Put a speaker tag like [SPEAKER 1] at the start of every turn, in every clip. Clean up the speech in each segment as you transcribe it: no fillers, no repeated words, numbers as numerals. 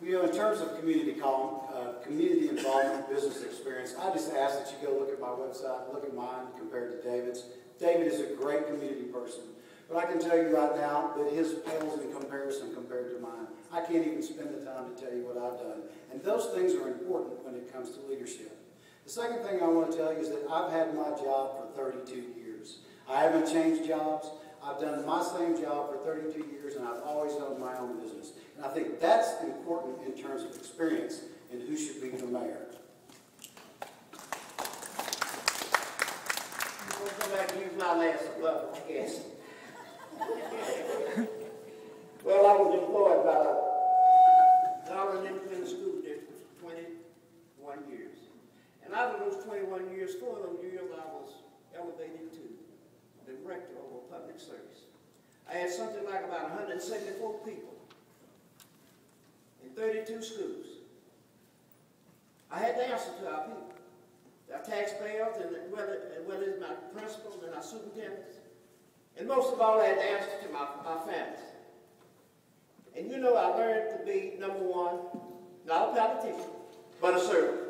[SPEAKER 1] You know, in terms of community involvement, business experience, I just ask that you go look at my website, look at mine compared to David's. David is a great community person. But I can tell you right now that his pales in comparison compared to mine. I can't even spend the time to tell you what I've done. And those things are important when it comes to leadership. The second thing I want to tell you is that I've had my job for 32 years. I haven't changed jobs. I've done my same job for 32 years, and I've always owned my own business. And I think that's important in terms of experience and who should be the mayor.
[SPEAKER 2] I'm going to come back and use my last button, I guess. Well, I was employed by Darwin Independent School District for 21 years. And out of those 21 years, 4 of those years I was elevated to the director of public service. I had something like about 174 people in 32 schools. I had to answer to our people, our taxpayers, and whether it's my principals and our superintendents. And most of all, I had to answer to my families. And you know, I learned to be, number one, not a politician, but a servant.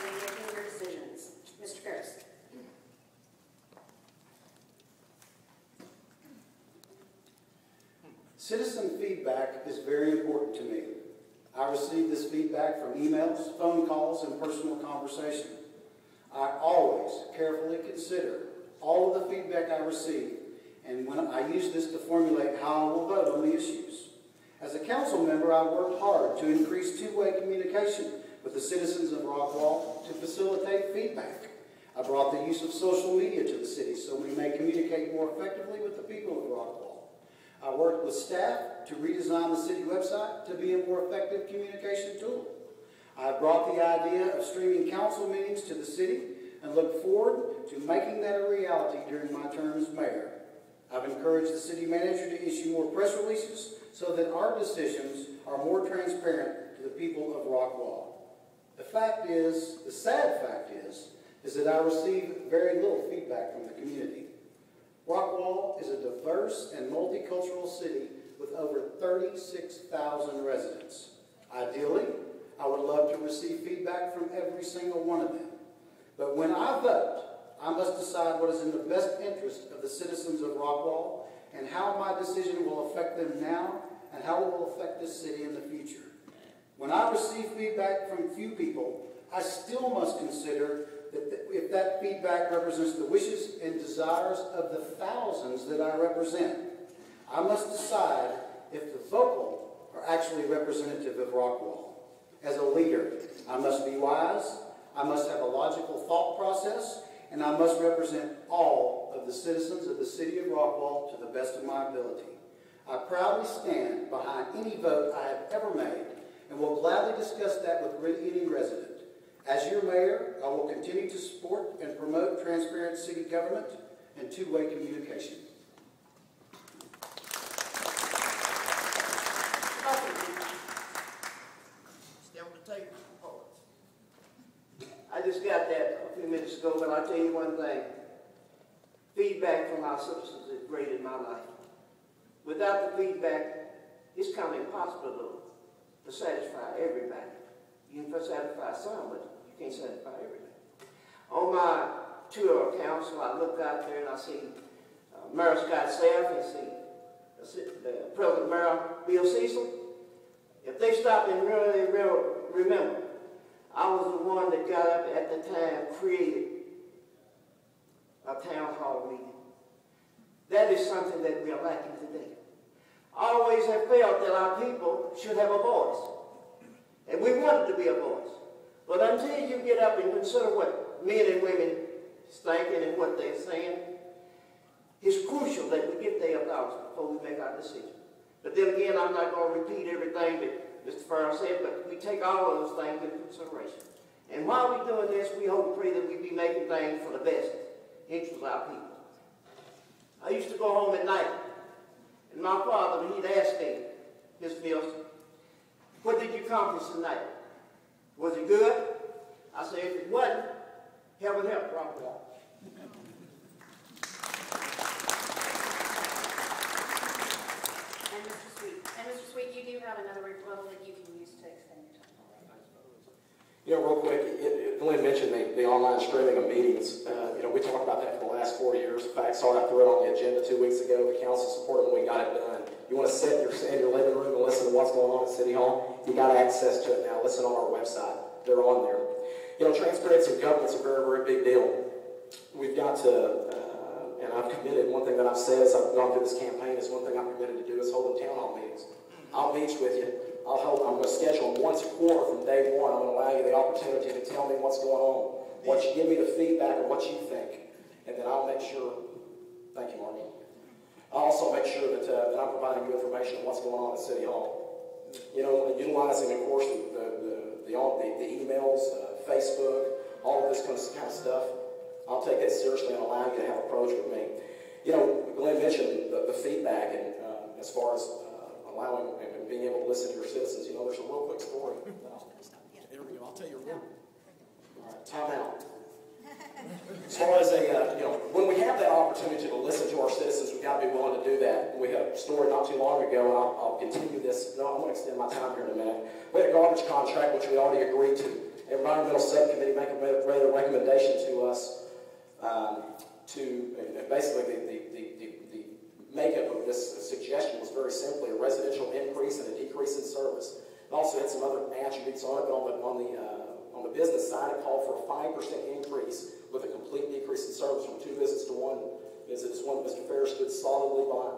[SPEAKER 3] Making your decisions. Mr. Harris.
[SPEAKER 1] Citizen feedback is very important to me. I receive this feedback from emails, phone calls, and personal conversation. I always carefully consider all of the feedback I receive, and when I use this to formulate how I will vote on the issues. As a council member, I've worked hard to increase two-way communication with the citizens of Rockwall to facilitate feedback. I brought the use of social media to the city so we may communicate more effectively with the people of Rockwall. I worked with staff to redesign the city website to be a more effective communication tool. I brought the idea of streaming council meetings to the city and look forward to making that a reality during my term as mayor. I've encouraged the city manager to issue more press releases so that our decisions are more transparent to the people of Rockwall. The sad fact is that I receive very little feedback from the community. Rockwall is a diverse and multicultural city with over 36,000 residents. Ideally, I would love to receive feedback from every single one of them. But when I vote, I must decide what is in the best interest of the citizens of Rockwall and how my decision will affect them now and how it will affect this city in the future. When I receive feedback from few people, I still must consider that if that feedback represents the wishes and desires of the thousands that I represent. I must decide if the vocal are actually representative of Rockwall. As a leader, I must be wise, I must have a logical thought process, and I must represent all of the citizens of the city of Rockwall to the best of my ability. I proudly stand behind any vote I have ever made and will gladly discuss that with any resident. As your mayor, I will continue to support and promote transparent city government and two-way communication.
[SPEAKER 2] Stay on the table. I just got that a few minutes ago, but I'll tell you one thing. Feedback from our citizens is great in my life. Without the feedback, it's kind of impossible to satisfy everybody. You can satisfy some, but you can't satisfy everybody. On my tour of council, I look out there and I see Mayor Scott Self and see the President Mayor Bill Cecil. If they stop and really remember, I was the one that got up at the time, created a town hall meeting. That is something that we are lacking today. I always have felt that our people should have a voice. And we want it to be a voice. But until you get up and consider what men and women are thinking and what they're saying, it's crucial that we get their thoughts before we make our decision. But then again, I'm not going to repeat everything that Mr. Farrell said, but we take all of those things into consideration. And while we're doing this, we hope and pray that we be making things for the best interest of our people. I used to go home at night, and my father, he'd ask me, Mr. Mills, what did you accomplish tonight? Was it good? I said, if it wasn't, heaven help Rockwall.
[SPEAKER 3] And Mr. Sweet. Sweet, you do have another rebuttal that you can use to extend your time.
[SPEAKER 4] You know, real quick, Glenn mentioned the online streaming of meetings. You know, we talked about that for the last 4 years. In fact, saw that thread on the agenda 2 weeks ago. The council supported when we got it done. You want to sit in your living room and listen to what's going on at City Hall? You got access to it now. Listen on our website. They're on there. You know, transparency in government is a very, very big deal. We've got to, and I've committed, one thing that I've said as I've gone through this campaign is one thing I'm committed to do is holding town hall meetings. I'll meet with you. I'm going to schedule them once a quarter from day one. I'm going to allow you the opportunity to tell me what's going on. Give me the feedback of what you think. And then I'll make sure, thank you, Mark. I'll also make sure that I'm providing you information on what's going on at City Hall. You know, utilizing, of course, the emails, Facebook, all of this kind of stuff. I'll take that seriously and allow you to have an approach with me. You know, Glenn mentioned the feedback, and as far as allowing and being able to listen to your citizens, you know, there's a real quick story. There we go. I'll tell you a real. All right, time out. As far as you know, when we have that opportunity to listen to our citizens, we've got to be willing to do that. We had a story not too long ago, and I'll continue this. No, I'm going to extend my time here in a minute. We had a garbage contract, which we already agreed to. Environmental Subcommittee made a recommendation to us basically the makeup of this suggestion was very simply a residential increase and a decrease in service. It also had some other attributes on it, but on the business side, it called for a 5% increase with a complete decrease in service from 2 visits to 1 visit. It's one Mr. Ferris stood solidly by.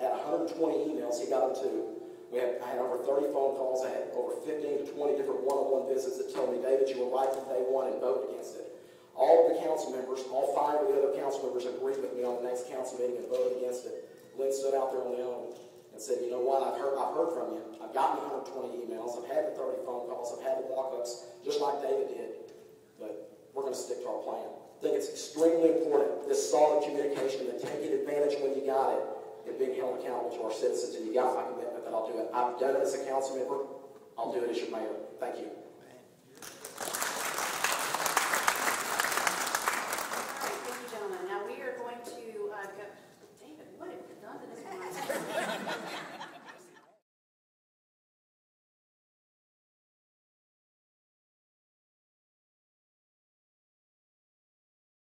[SPEAKER 4] I had 120 emails, he got them too. I had over 30 phone calls, I had over 15 to 20 different one-on-one visits that told me, David, you were right from day one and voted against it. All of the council members, all 5 of the other council members agreed with me on the next council meeting and voted against it. Lynn stood out there on the own and said, you know what, I've heard from you. I've gotten 120 emails, I've had the 30 phone calls, I've had the walk-ups, just like David did. But we're going to stick to our plan. I think it's extremely important, this solid communication and taking advantage when you got it and being held accountable to our citizens. And you got my commitment that I'll do it. I've done it as a council member. I'll do it as your mayor. Thank you.